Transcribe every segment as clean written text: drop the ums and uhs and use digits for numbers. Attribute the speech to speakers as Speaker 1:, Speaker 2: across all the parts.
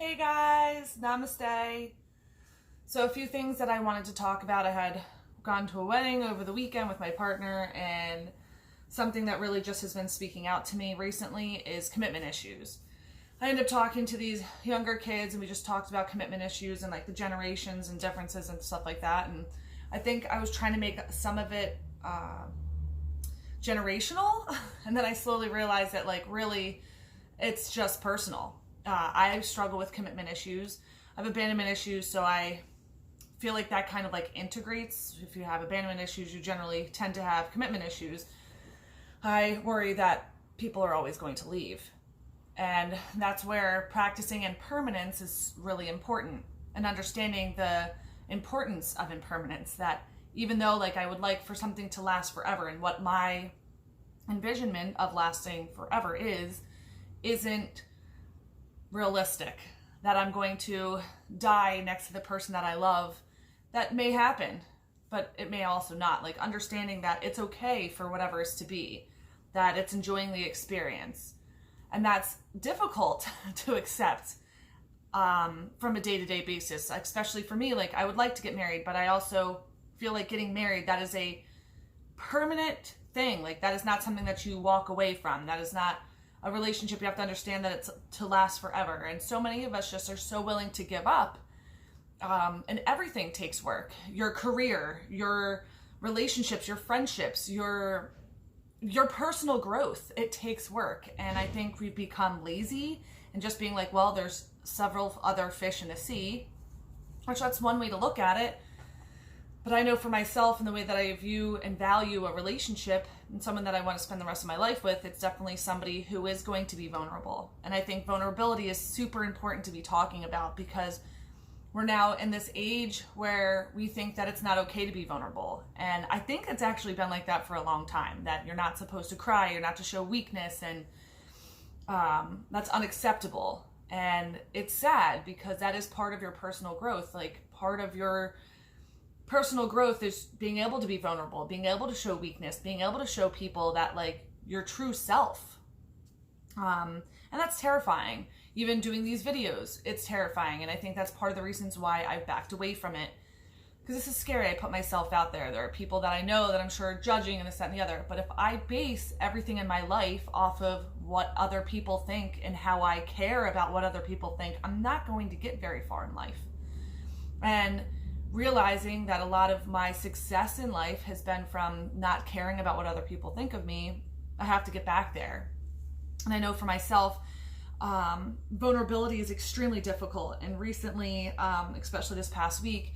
Speaker 1: Hey guys, namaste. So a few things that I wanted to talk about. I had gone to a wedding over the weekend with my partner, and something that really just has been speaking out to me recently is commitment issues. I ended up talking to these younger kids, and we just talked about commitment issues and like the generations and differences and stuff like that. And I think I was trying to make some of it generational, and then I slowly realized that like really it's just personal. I struggle with commitment issues. I have abandonment issues, so I feel like that kind of like integrates. If you have abandonment issues, you generally tend to have commitment issues. I worry that people are always going to leave. And that's where practicing impermanence is really important, and understanding the importance of impermanence, that even though like I would like for something to last forever, and what my envisionment of lasting forever isn't realistic, that I'm going to die next to the person that I love. That may happen, but it may also not. Like understanding that it's okay for whatever is to be, that it's enjoying the experience. And that's difficult to accept from a day-to-day basis, especially for me. Like I would like to get married, but I also feel like getting married, that is a permanent thing. Like that is not something that you walk away from. That is not a relationship. You have to understand that it's to last forever. And so many of us just are so willing to give up. And everything takes work. Your career, your relationships, your friendships, your personal growth, it takes work. And I think we become lazy and just being like, well, there's several other fish in the sea, which that's one way to look at it. But I know for myself, and the way that I view and value a relationship and someone that I want to spend the rest of my life with, it's definitely somebody who is going to be vulnerable. And I think vulnerability is super important to be talking about, because we're now in this age where we think that it's not okay to be vulnerable. And I think it's actually been like that for a long time, that you're not supposed to cry, you're not to show weakness, and that's unacceptable. And it's sad, because that is part of your personal growth. Like part of your personal growth is being able to be vulnerable, being able to show weakness, being able to show people that like your true self. And that's terrifying. Even doing these videos, it's terrifying. And I think that's part of the reasons why I've backed away from it, because this is scary. I put myself out there. There are people that I know that I'm sure are judging and this, that, and the other. But if I base everything in my life off of what other people think and how I care about what other people think, I'm not going to get very far in life. And realizing that a lot of my success in life has been from not caring about what other people think of me, I have to get back there. And I know for myself, vulnerability is extremely difficult. And recently, especially this past week,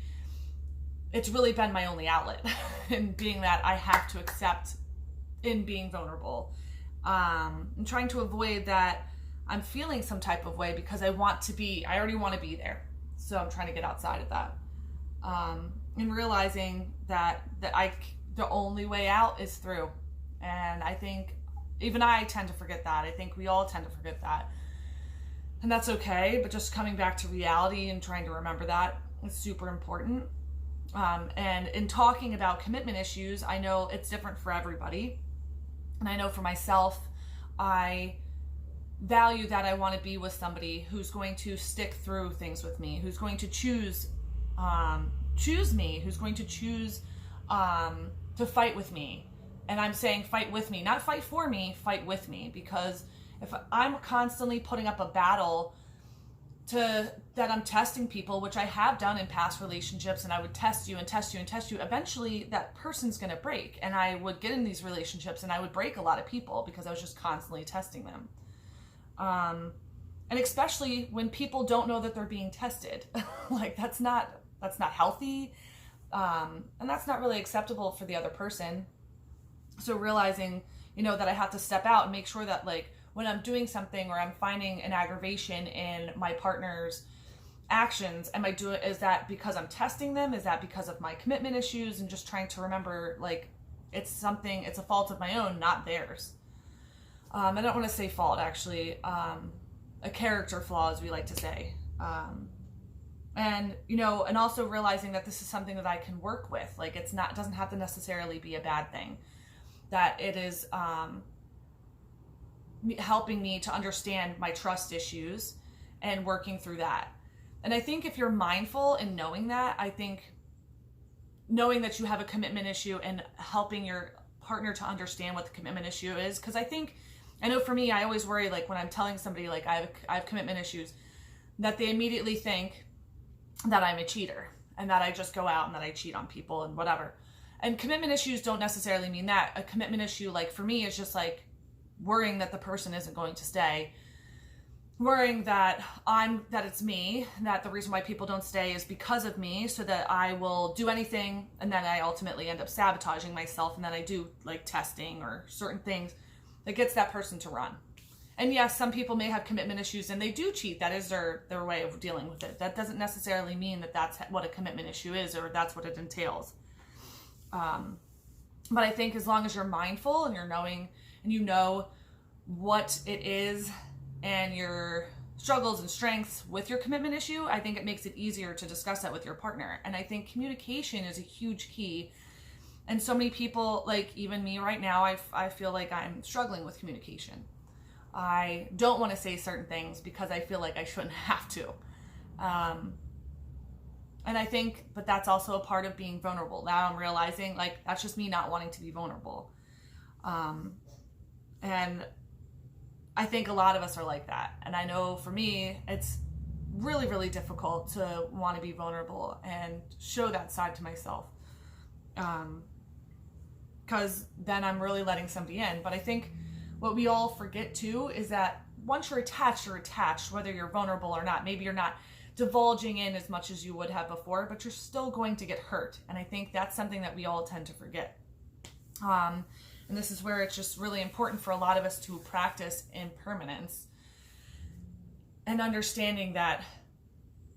Speaker 1: it's really been my only outlet in being that I have to accept in being vulnerable. I'm trying to avoid that I'm feeling some type of way, because I already want to be there. So I'm trying to get outside of that. And realizing that the only way out is through. And I think even I tend to forget that. I think we all tend to forget that. And that's okay, but just coming back to reality and trying to remember that is super important. And in talking about commitment issues, I know it's different for everybody. And I know for myself, I value that I want to be with somebody who's going to stick through things with me, who's going to choose me, who's going to choose to fight with me. And I'm saying fight with me, not fight for me, fight with me. Because if I'm constantly putting up a battle that I'm testing people, which I have done in past relationships, and I would test you and test you and test you, eventually that person's going to break. And I would get in these relationships and I would break a lot of people because I was just constantly testing them. And especially when people don't know that they're being tested. Like that's not healthy. And that's not really acceptable for the other person. So realizing, that I have to step out and make sure that like when I'm doing something or I'm finding an aggravation in my partner's actions, is that because I'm testing them? Is that because of my commitment issues? And just trying to remember like it's a fault of my own, not theirs. I don't want to say fault, actually, a character flaw, as we like to say. And also realizing that this is something that I can work with. Like it doesn't have to necessarily be a bad thing. That it is helping me to understand my trust issues and working through that. And I think if you're mindful in knowing that, I think knowing that you have a commitment issue and helping your partner to understand what the commitment issue is, because I know for me, I always worry, like when I'm telling somebody like I have commitment issues, that they immediately think that I'm a cheater and that I just go out and that I cheat on people and whatever. And commitment issues don't necessarily mean that. A commitment issue, like for me, is just like worrying that the person isn't going to stay, worrying that it's me, that the reason why people don't stay is because of me, so that I will do anything, and then I ultimately end up sabotaging myself, and then I do like testing or certain things that gets that person to run. And yes, some people may have commitment issues and they do cheat. That is their way of dealing with it. That doesn't necessarily mean that that's what a commitment issue is, or that's what it entails. But I think as long as you're mindful and you're knowing, and you know what it is and your struggles and strengths with your commitment issue, I think it makes it easier to discuss that with your partner. And I think communication is a huge key. And so many people, like even me right now, I feel like I'm struggling with communication. I don't want to say certain things because I feel like I shouldn't have to. And I think, but that's also a part of being vulnerable. Now I'm realizing like that's just me not wanting to be vulnerable. And I think a lot of us are like that. And I know for me, it's really, really difficult to want to be vulnerable and show that side to myself. Because then I'm really letting somebody in. But I think what we all forget too is that once you're attached, whether you're vulnerable or not. Maybe you're not divulging in as much as you would have before, but you're still going to get hurt. And I think that's something that we all tend to forget. And this is where it's just really important for a lot of us to practice impermanence and understanding that,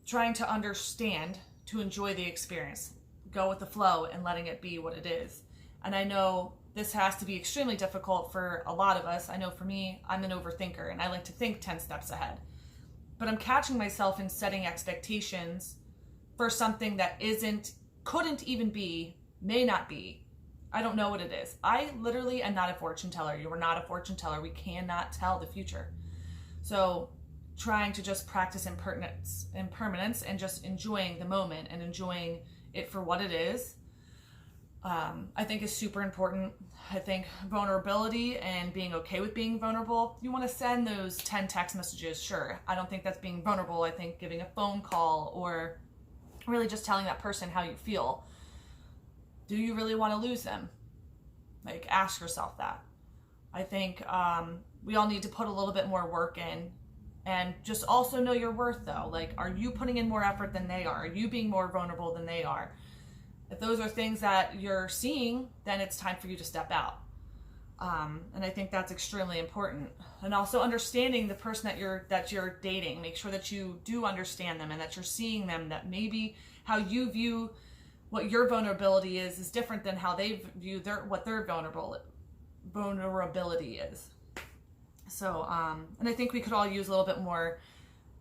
Speaker 1: trying to understand, to enjoy the experience, go with the flow and letting it be what it is. And I know this has to be extremely difficult for a lot of us. I know for me, I'm an overthinker and I like to think 10 steps ahead. But I'm catching myself in setting expectations for something that couldn't even be, may not be. I don't know what it is. I literally am not a fortune teller. You are not a fortune teller. We cannot tell the future. So trying to just practice impermanence and just enjoying the moment and enjoying it for what it is, I think is super important. I think vulnerability and being okay with being vulnerable. You want to send those 10 text messages, sure. I don't think that's being vulnerable. I think giving a phone call or really just telling that person how you feel. Do you really want to lose them? Like, ask yourself that. I think we all need to put a little bit more work in, and just also know your worth though. Like, are you putting in more effort than they are? Are you being more vulnerable than they are? If those are things that you're seeing, then it's time for you to step out. And I think that's extremely important. And also understanding the person that you're dating. Make sure that you do understand them and that you're seeing them, that maybe how you view what your vulnerability is different than how they view what their vulnerability is. So, and I think we could all use a little bit more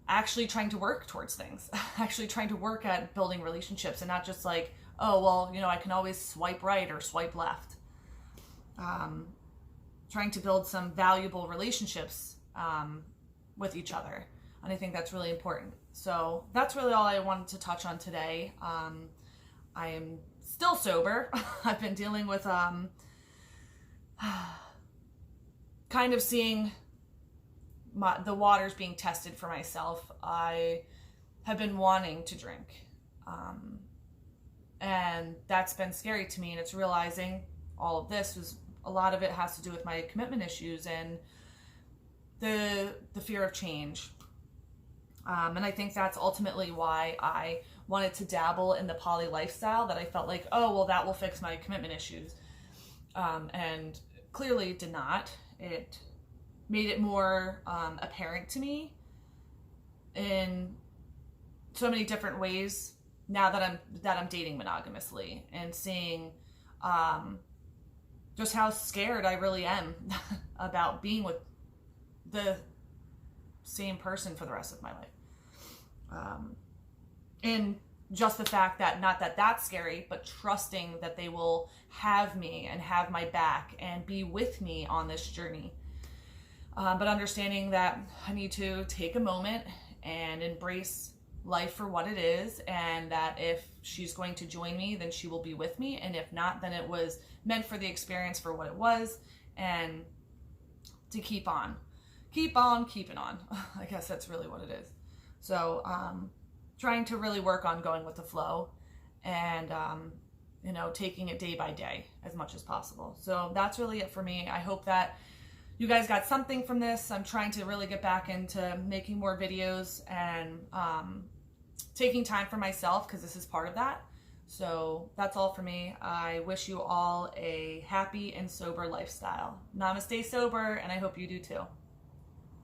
Speaker 1: actually trying to work towards things, actually trying to work at building relationships, and not just like, oh, well, I can always swipe right or swipe left. Trying to build some valuable relationships with each other. And I think that's really important. So that's really all I wanted to touch on today. I am still sober. I've been dealing with kind of seeing the waters being tested for myself. I have been wanting to drink. And that's been scary to me. And it's realizing all of this a lot of it has to do with my commitment issues and the fear of change. And I think that's ultimately why I wanted to dabble in the poly lifestyle, that I felt like, oh, well, that will fix my commitment issues. And clearly it did not. It made it more apparent to me in so many different ways now that I'm dating monogamously, and seeing just how scared I really am about being with the same person for the rest of my life. And just the fact that, not that that's scary, but trusting that they will have me and have my back and be with me on this journey. But understanding that I need to take a moment and embrace life for what it is, and that if she's going to join me, then she will be with me, and if not, then it was meant for the experience for what it was, and to keep on keeping on. I guess that's really what it is. So trying to really work on going with the flow, and you know, taking it day by day as much as possible. So that's really it for me. I hope that you guys got something from this. I'm trying to really get back into making more videos and taking time for myself, because this is part of that. So that's all for me. I wish you all a happy and sober lifestyle. Namaste sober, and I hope you do too.